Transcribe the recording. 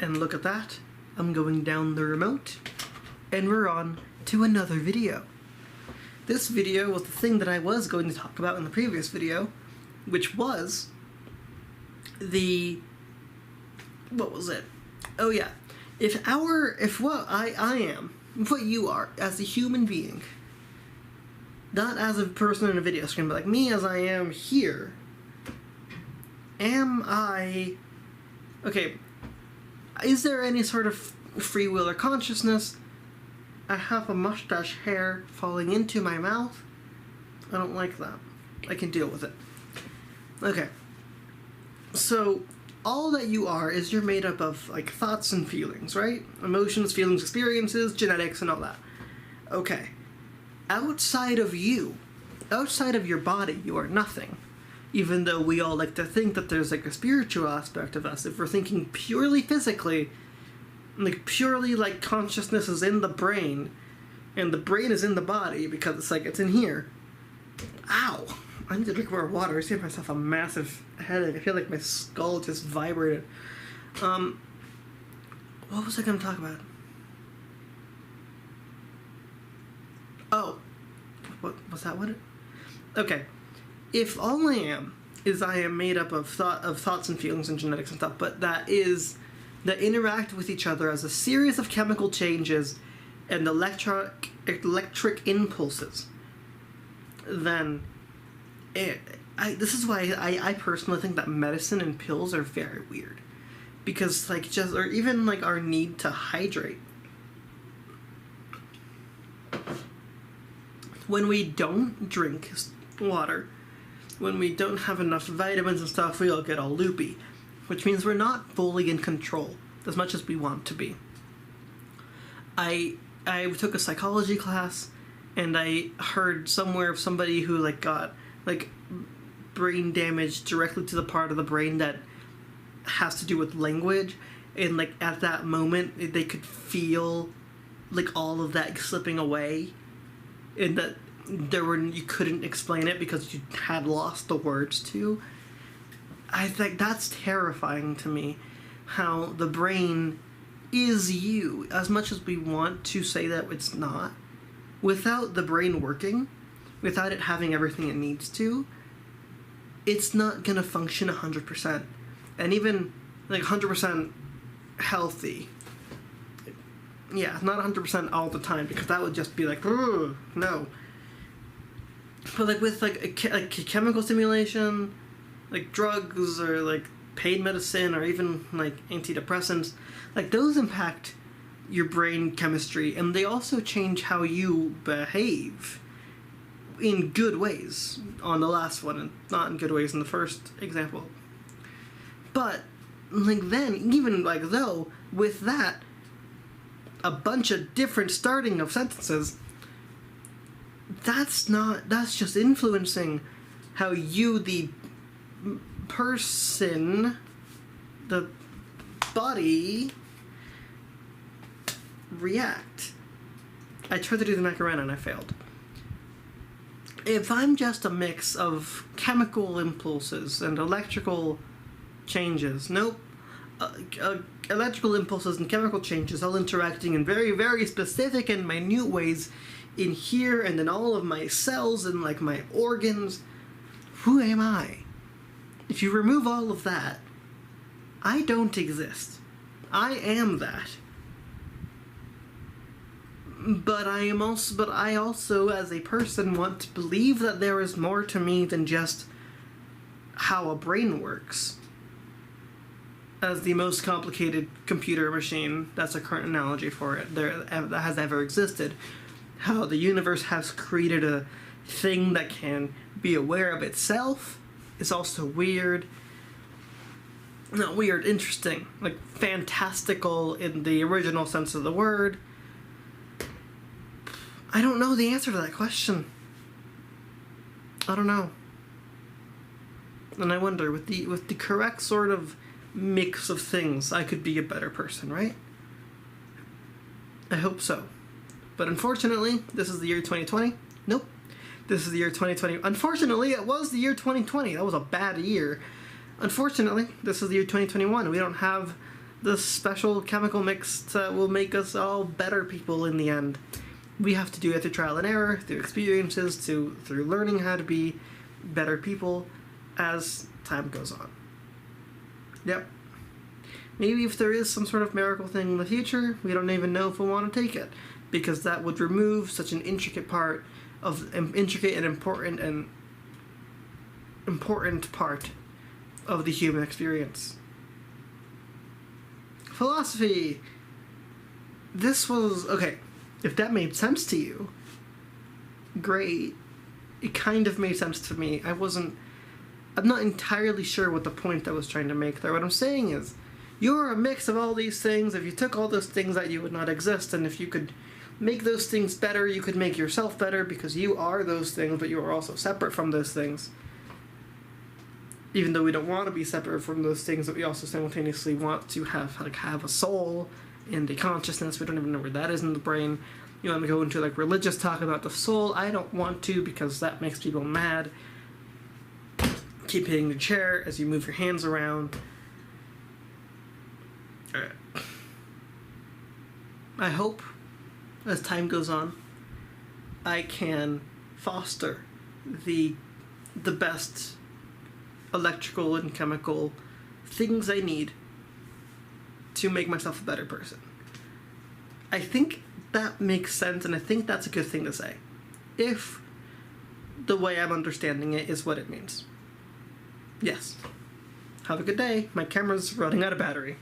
And look at that. I'm going down the remote, and we're on to another video. This video was the thing that I was going to talk about in the previous video, which was what was it? Oh yeah. If what I am, what you are as a human being, not as a person in a video screen, but like me as I am here, am I... Okay, is there any sort of free will or consciousness? I have a mustache hair falling into my mouth. I don't like that. I can deal with it. Okay. So, all that you are is you're made up of, like, thoughts and feelings, right? Emotions, feelings, experiences, genetics, and all that. Okay. Outside of you, outside of your body, you are nothing. Even though we all like to think that there's, like, a spiritual aspect of us. If we're thinking purely physically, like, purely, like, consciousness is in the brain, and the brain is in the body, because it's, like, it's in here. Ow! I need to drink more water. I gave myself a massive headache. I feel like my skull just vibrated. What was I going to talk about? Oh. What was that? What? Okay. If all I am is I am made up of thoughts and feelings and genetics and stuff, but that interact with each other as a series of chemical changes and electric impulses, then this is why I personally think that medicine and pills are very weird. Because, like, or even, like, our need to hydrate. When we don't drink water, when we don't have enough vitamins and stuff, we all get all loopy. Which means we're not fully in control as much as we want to be. I took a psychology class, and I heard somewhere of somebody who, like, got, like, brain damage directly to the part of the brain that has to do with language, and, like, at that moment they could feel, like, all of that slipping away, and that you couldn't explain it because you had lost the words to. I think that's terrifying to me, how the brain is you, as much as we want to say that it's not. Without the brain working, without it having everything it needs to, it's not going to function 100%. And even, like, 100% healthy. Yeah, not 100% all the time, because that would just be like, ugh, no. But, like, with, like, chemical stimulation, like, drugs, or, like, pain medicine, or even, like, antidepressants, like, those impact your brain chemistry, and they also change how you behave in good ways on the last one, and not in good ways in the first example. But, like, then, even, like, though, with that, a bunch of different starting of sentences, that's just influencing how you, the person, the body, react. I tried to do the Macarena and I failed. If I'm just a mix of chemical impulses and electrical changes, electrical impulses and chemical changes all interacting in very, very specific and minute ways in here and in all of my cells and, like, my organs, who am I? If you remove all of that, I don't exist. I am that. But I also, as a person, want to believe that there is more to me than just how a brain works. As the most complicated computer machine, that's a current analogy for it, that has ever existed. How the universe has created a thing that can be aware of itself is also weird. Not weird, interesting. Like, fantastical in the original sense of the word. I don't know the answer to that question. I don't know. And I wonder, with the correct sort of mix of things, I could be a better person, right? I hope so. But unfortunately, this is the year 2020. Nope. This is the year 2020. Unfortunately, it was the year 2020. That was a bad year. Unfortunately, this is the year 2021. We don't have this special chemical mix that will make us all better people in the end. We have to do it through trial and error, through experiences, through learning how to be better people as time goes on. Yep. Maybe if there is some sort of miracle thing in the future, we don't even know if we want to take it, because that would remove such an intricate part of intricate and important part of the human experience. Philosophy. This was okay. If that made sense to you, great. It kind of made sense to me. I'm not entirely sure what the point I was trying to make there. What I'm saying is, you're a mix of all these things. If you took all those things out, you would not exist. And if you could make those things better, you could make yourself better, because you are those things, but you are also separate from those things. Even though we don't want to be separate from those things, but we also simultaneously want to have a soul and a consciousness. We don't even know where that is in the brain. You want to go into religious talk about the soul? I don't want to, because that makes people mad. Keep hitting the chair as you move your hands around. Alright. I hope, as time goes on, I can foster the best electrical and chemical things I need to make myself a better person. I think that makes sense, and I think that's a good thing to say, if the way I'm understanding it is what it means. Yes. Have a good day. My camera's running out of battery.